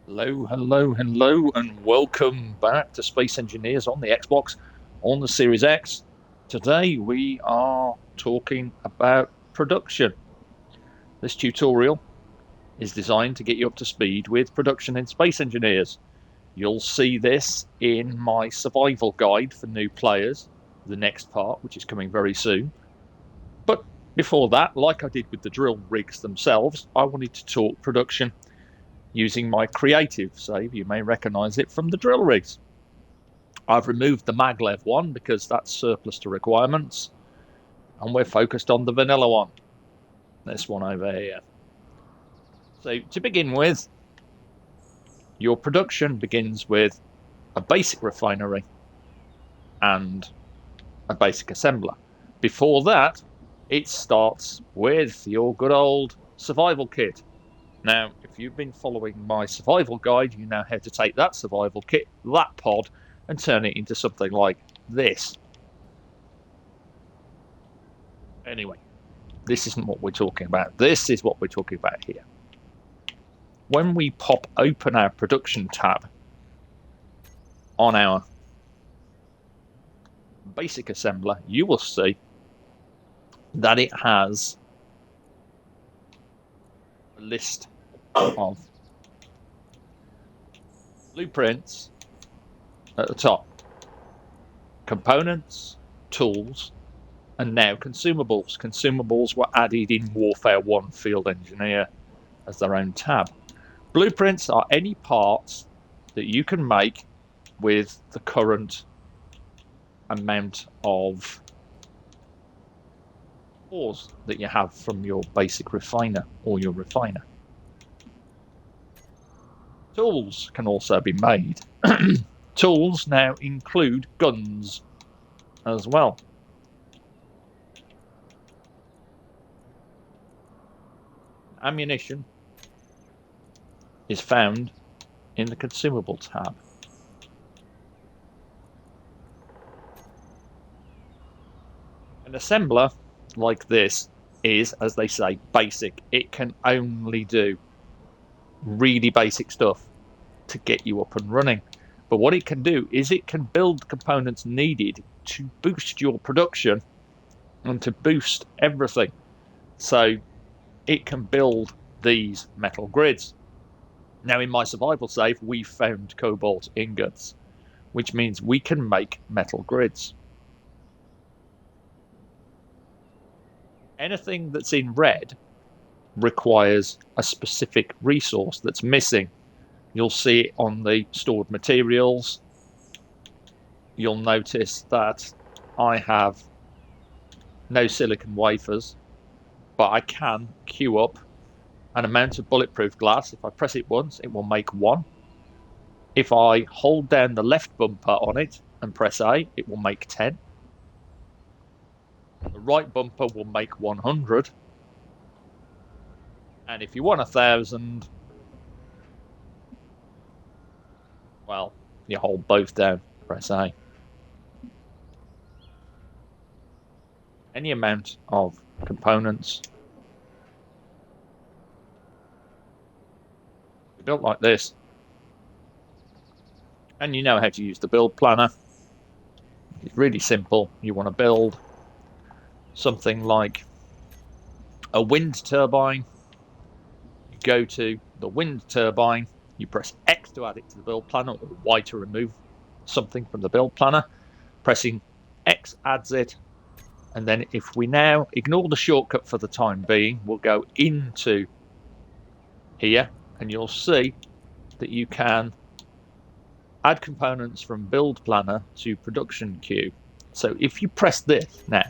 Hello, hello, hello, and welcome back to Space Engineers on the Xbox, on the Series X. Today we are talking about production. This tutorial is designed to get you up to speed with production in Space Engineers. You'll see this in my survival guide for new players, the next part, which is coming very soon. But before that, like I did with the drill rigs themselves, I wanted to talk production using my creative save. You may recognize it from the drill rigs. I've removed the maglev one because that's surplus to requirements, and we're focused on the vanilla one, this one over here. So to begin with, your production begins with a basic refinery and a basic assembler. Before that, it starts with your good old survival kit. Now, if you've been following my survival guide, you know how to take that survival kit, that pod, and turn it into something like this. Anyway, this isn't what we're talking about. This is what we're talking about here. When we pop open our production tab on our basic assembler, you will see that it has a list of blueprints at the top, components, tools, and now consumables. Consumables were added in Warfare 1 Field Engineer as their own tab. Blueprints are any parts that you can make with the current amount of ores that you have from your basic refiner or your refiner. Tools can also be made. Tools now include guns as well. Ammunition is found in the consumable tab. An assembler like this is, as they say, basic. It can only do really basic stuff to get you up and running. But what it can do is it can build components needed to boost your production and to boost everything. So it can build these metal grids. Now, in my survival save, we found cobalt ingots, which means we can make metal grids. Anything that's in red requires a specific resource that's missing. You'll see it on the stored materials. You'll notice that I have no silicon wafers, but I can queue up an amount of bulletproof glass. If I press it once, it will make one. If I hold down the left bumper on it and press A, it will make 10. The right bumper will make 100. And if you want 1,000, well, you hold both down, press A. Any amount of components built like this, and you know how to use the build planner. It's really simple. You want to build something like a wind turbine. You go to the wind turbine, you press X to add it to the build planner, or Y to remove something from the build planner. Pressing X adds it, and then if we now ignore the shortcut for the time being, we'll go into here, and you'll see that you can add components from build planner to production queue. So if you press this now,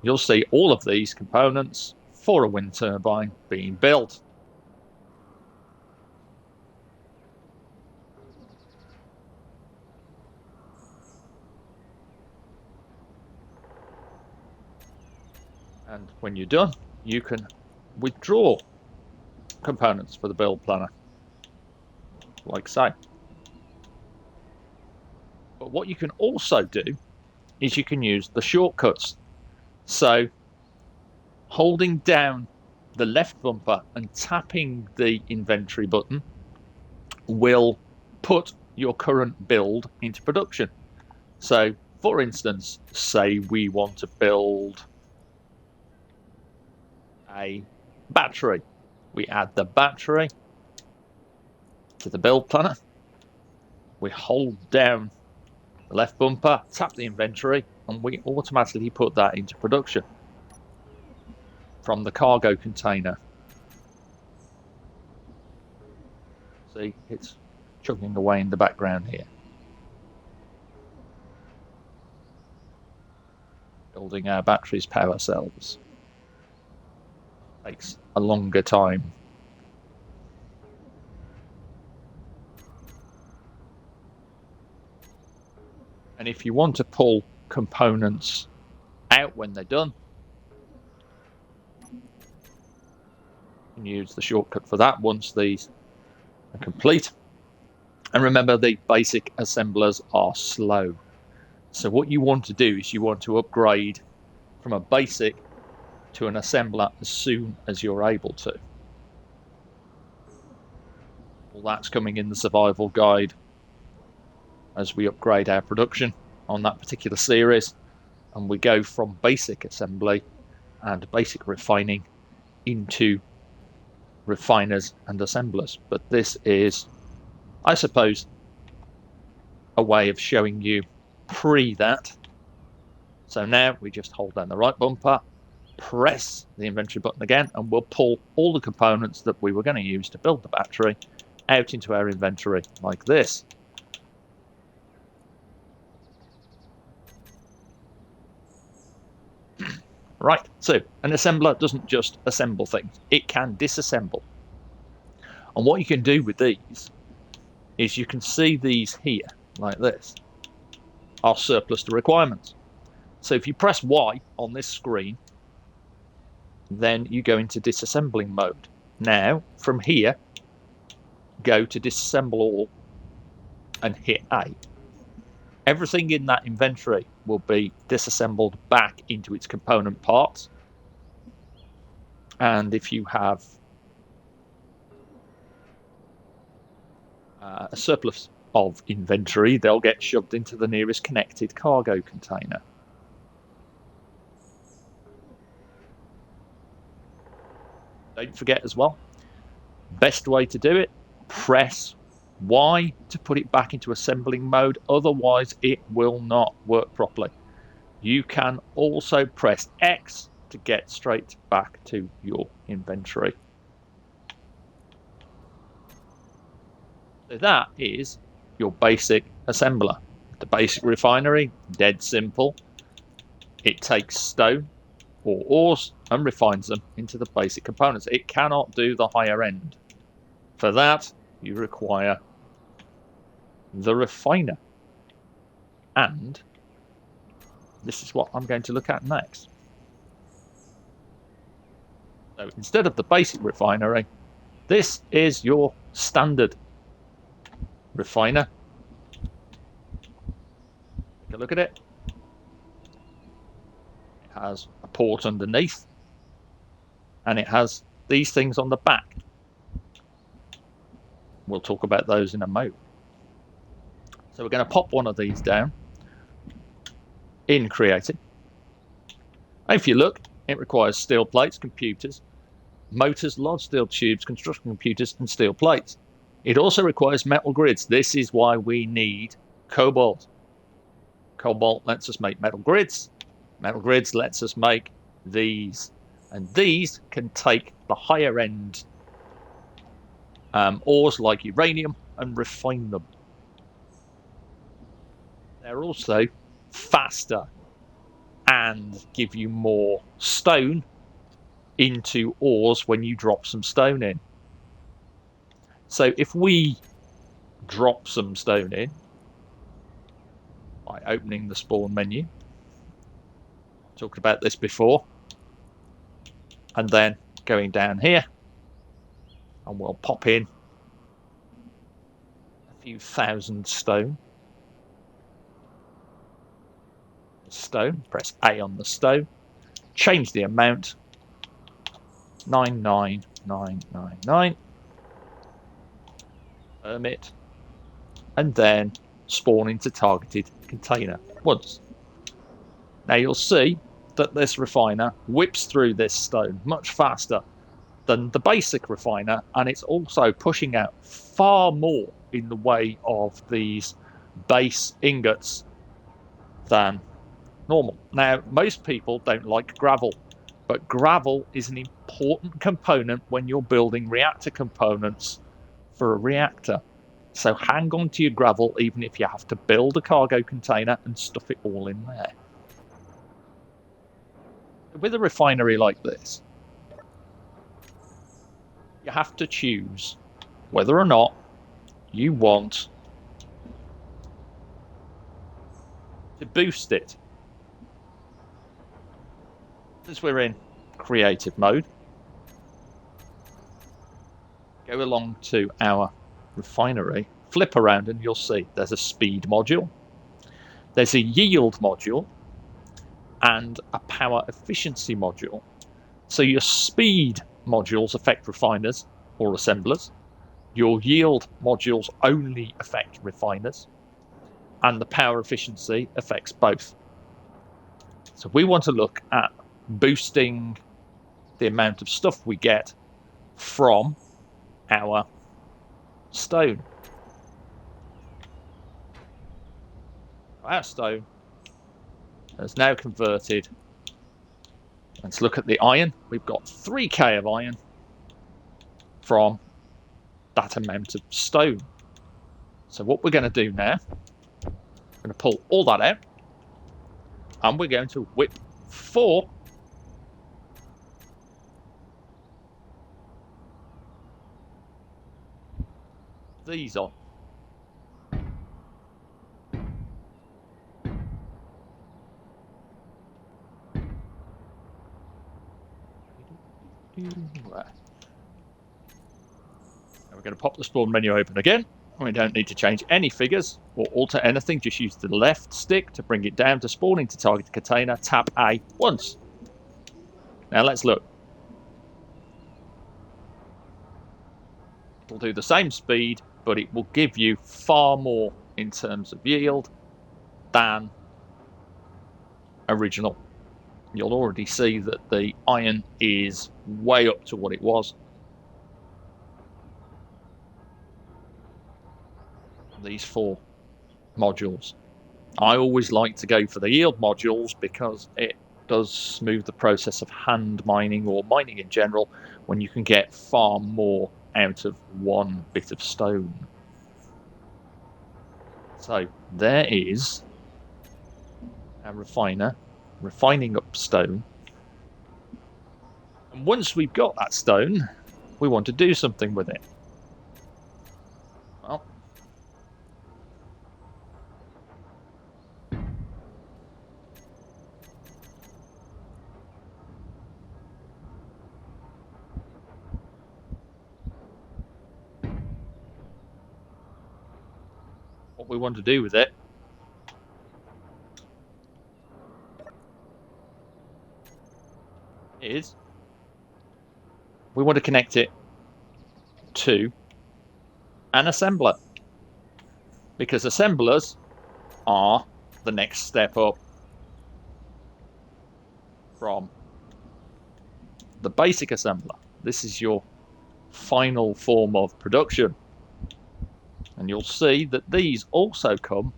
you'll see all of these components for a wind turbine being built. And when you're done, you can withdraw components for the build planner, like so. But what you can also do is you can use the shortcuts. So holding down the left bumper and tapping the inventory button will put your current build into production. So, for instance, say we want to build a battery. We add the battery to the build planner. We hold down the left bumper, tap the inventory, and we automatically put that into production from the cargo container. See, it's chugging away in the background here. Building our batteries, power cells. Takes a longer time. And if you want to pull components out when they're done, you can use the shortcut for that once these are complete. And remember, the basic assemblers are slow. So what you want to do is you want to upgrade from a basic to an assembler as soon as you're able to. Well, that's coming in the survival guide as we upgrade our production on that particular series, and we go from basic assembly and basic refining into refiners and assemblers. But this is, I suppose, a way of showing you pre that. So now we just hold down the right bumper, press the inventory button again, and we'll pull all the components that we were going to use to build the battery out into our inventory like this. Right, so an assembler doesn't just assemble things, it can disassemble. And what you can do with these is you can see these here, like this, are surplus to requirements. So if you press Y on this screen, then you go into disassembling mode. Now, from here, go to disassemble all and hit A. Everything in that inventory will be disassembled back into its component parts. And if you have a surplus of inventory, they'll get shoved into the nearest connected cargo container. Don't forget as well, best way to do it, press Y to put it back into assembling mode, otherwise it will not work properly. You can also press X to get straight back to your inventory. So that is your basic assembler. The basic refinery, dead simple. It takes stone or ores and refines them into the basic components. It cannot do the higher end. For that, you require the refiner. And this is what I'm going to look at next. So instead of the basic refinery, this is your standard refiner. Take a look at it. It has a port underneath, and it has these things on the back. We'll talk about those in a moment. So we're going to pop one of these down in Creative. If you look, it requires steel plates, computers, motors, large steel tubes, construction computers, and steel plates. It also requires metal grids. This is why we need cobalt. Cobalt lets us make metal grids. Metal grids lets us make these. And these can take the higher end ores like uranium and refine them. They're also faster and give you more stone into ores when you drop some stone in. So if we drop some stone in by opening the spawn menu, talked about this before, and then going down here, and we'll pop in a few thousand stone. Press A on the stone, change the amount, 99999. permit, and then spawn into targeted container once. Now you'll see that this refiner whips through this stone much faster than the basic refiner, and it's also pushing out far more in the way of these base ingots than normal. Now, most people don't like gravel, but gravel is an important component when you're building reactor components for a reactor. So hang on to your gravel, even if you have to build a cargo container and stuff it all in there. With a refinery like this, you have to choose whether or not you want to boost it. Since we're in creative mode, go along to our refinery, flip around, and you'll see there's a speed module, there's a yield module, and a power efficiency module. So your speed modules affect refiners or assemblers, your yield modules only affect refiners, and the power efficiency affects both. So we want to look at boosting the amount of stuff we get from our stone. Our stone has now converted. Let's look at the iron. We've got 3k of iron from that amount of stone. So what we're going to do now, we're going to pull all that out, and we're going to whip 4 these on. Right. And we're going to pop the spawn menu open again. We don't need to change any figures or alter anything. Just use the left stick to bring it down to spawn into target container. Tap A once. Now let's look. It'll do the same speed, but it will give you far more in terms of yield than original. You'll already see that the iron is way up to what it was. These 4 modules. I always like to go for the yield modules because it does smooth the process of hand mining or mining in general when you can get far more out of one bit of stone. So there is our refiner refining up stone, and once we've got that stone, we want to do something with it. Well, what we want to do with it is we want to connect it to an assembler, because assemblers are the next step up from the basic assembler. This is your final form of production, and you'll see that these also come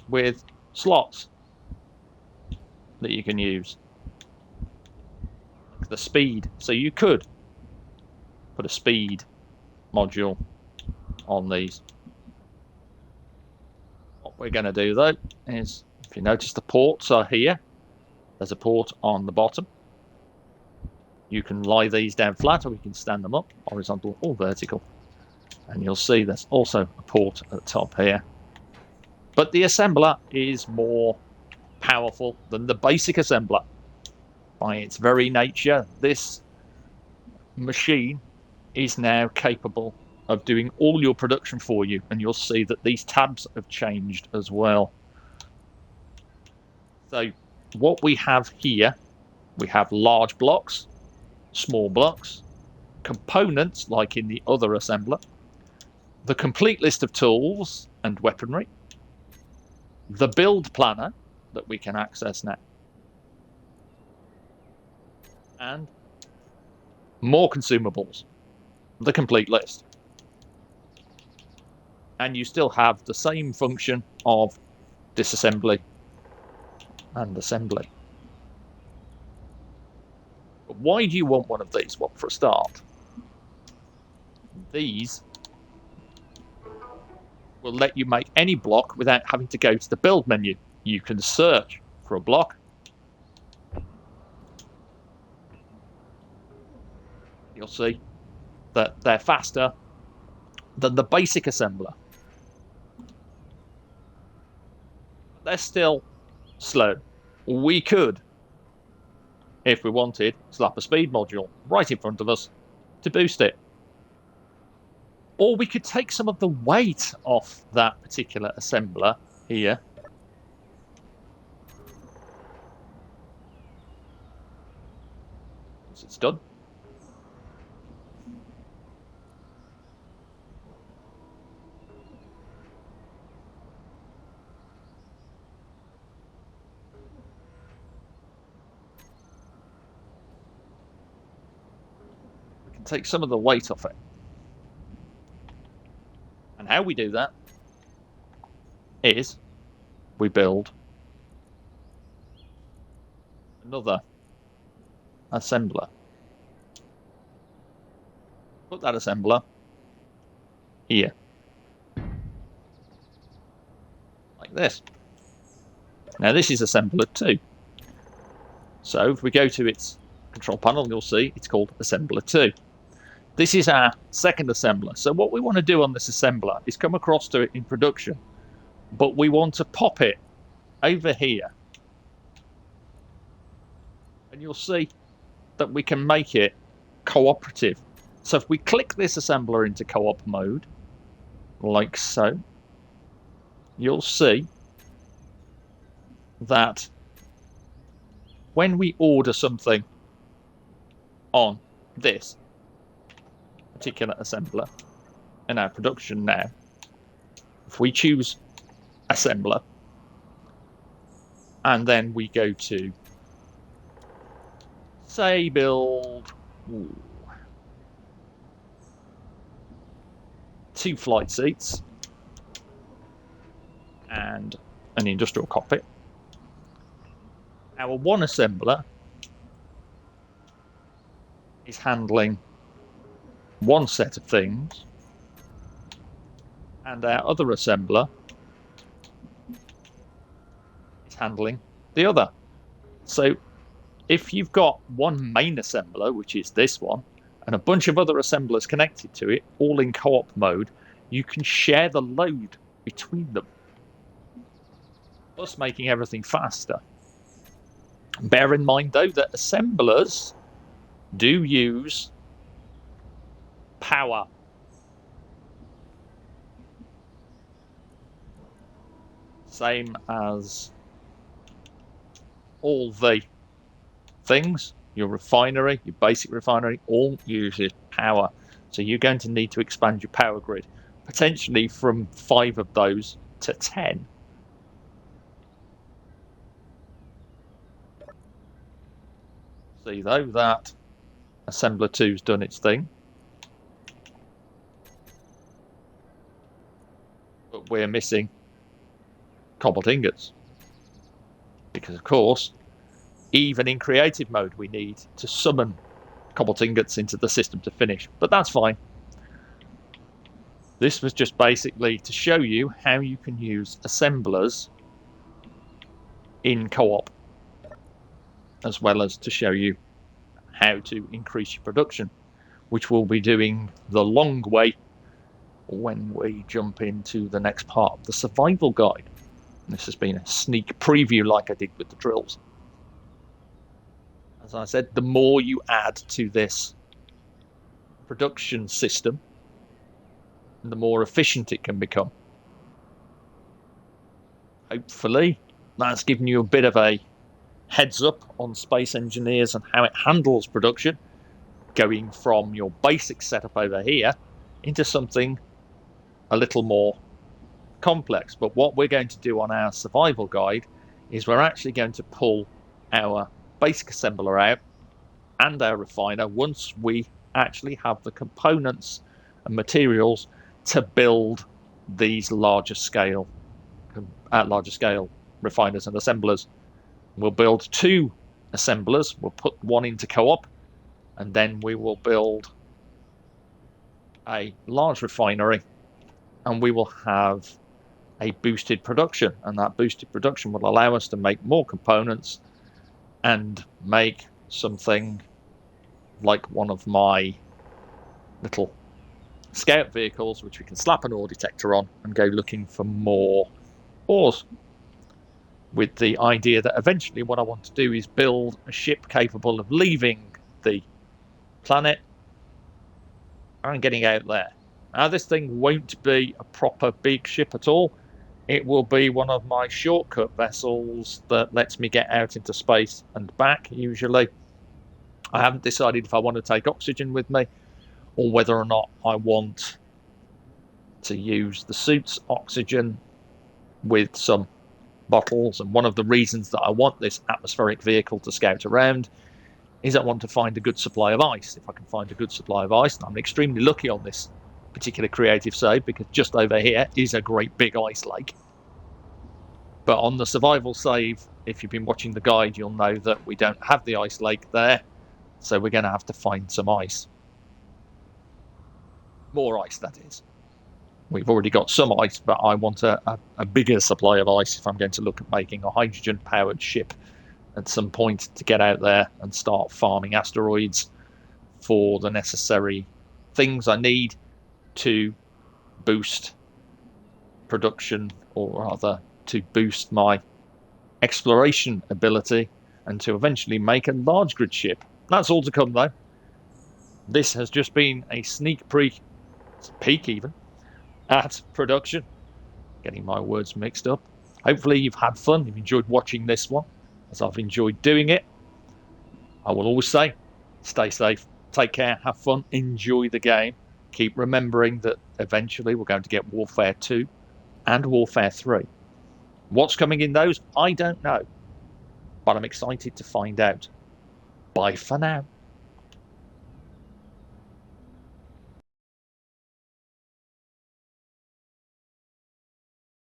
with slots that you can use. The speed, so you could put a speed module on these. What we're going to do though is, if you notice, the ports are here. There's a port on the bottom. You can lie these down flat, or we can stand them up, horizontal or vertical, and you'll see there's also a port at the top here. But the assembler is more powerful than the basic assembler. By its very nature, this machine is now capable of doing all your production for you, and you'll see that these tabs have changed as well. So what we have here, we have large blocks, small blocks, components like in the other assembler, the complete list of tools and weaponry, the build planner that we can access now, and more consumables, the complete list. And you still have the same function of disassembly and assembly. But why do you want one of these? Well, for a start, these will let you make any block without having to go to the build menu. You can search for a block. You'll see that they're faster than the basic assembler. They're still slow. We could, if we wanted, slap a speed module right in front of us to boost it. Or we could take some of the weight off that particular assembler here. Once it's done. We can take some of the weight off it. And how we do that is we build another assembler. Put that assembler here, like this. Now this is assembler 2. So if we go to its control panel, you'll see it's called assembler 2. This is our second assembler. So what we want to do on this assembler is come across to it in production, but we want to pop it over here. And you'll see that we can make it cooperative. So if we click this assembler into co-op mode, like so, you'll see that when we order something on this particular assembler in our production now, if we choose assembler and then we go to, say, build 2 flight seats and an industrial cockpit, our one assembler is handling one set of things, and our other assembler is handling the other. So if you've got one main assembler, which is this one, and a bunch of other assemblers connected to it, all in co-op mode, you can share the load between them, thus making everything faster. Bear in mind, though, that assemblers do use power. Same as all the things, your refinery, your basic refinery, all uses power. So you're going to need to expand your power grid, potentially from 5 of those to 10. See, though, that assembler 2's done its thing. But we're missing cobalt ingots. Because, of course, even in creative mode, we need to summon cobalt ingots into the system to finish. But that's fine. This was just basically to show you how you can use assemblers in co-op, as well as to show you how to increase your production, which we'll be doing the long way when we jump into the next part of the survival guide. And this has been a sneak preview like I did with the drills. As I said, the more you add to this production system, the more efficient it can become. Hopefully, that's given you a bit of a heads up on Space Engineers and how it handles production, going from your basic setup over here into something a little more complex. But what we're going to do on our survival guide is we're actually going to pull our basic assembler out and our refiner once we actually have the components and materials to build these larger scale refiners and assemblers. We'll build 2 assemblers. We'll put one into co-op, and then we will build a large refinery, and we will have a boosted production, and that boosted production will allow us to make more components and make something like one of my little scout vehicles, which we can slap an ore detector on and go looking for more ores, with the idea that eventually what I want to do is build a ship capable of leaving the planet and getting out there. Now, this thing won't be a proper big ship at all. It will be one of my shortcut vessels that lets me get out into space and back, usually. I haven't decided if I want to take oxygen with me or whether or not I want to use the suit's oxygen with some bottles. And one of the reasons that I want this atmospheric vehicle to scout around is I want to find a good supply of ice. If I can find a good supply of ice, and I'm extremely lucky on this particular creative save because just over here is a great big ice lake. But on the survival save, if you've been watching the guide, you'll know that we don't have the ice lake there, so we're going to have to find some ice. More ice, that is. We've already got some ice, but I want a bigger supply of ice if I'm going to look at making a hydrogen-powered ship at some point to get out there and start farming asteroids for the necessary things I need to boost production, or rather to boost my exploration ability and to eventually make a large grid ship. That's all to come, though. This has just been a sneak peek even at production. Getting my words mixed up. Hopefully you've had fun, you've enjoyed watching this one as I've enjoyed doing it. I will always say, stay safe, take care, have fun, enjoy the game. Keep remembering that eventually we're going to get Warfare 2 and Warfare 3. What's coming in those, I don't know, but I'm excited to find out. Bye for now.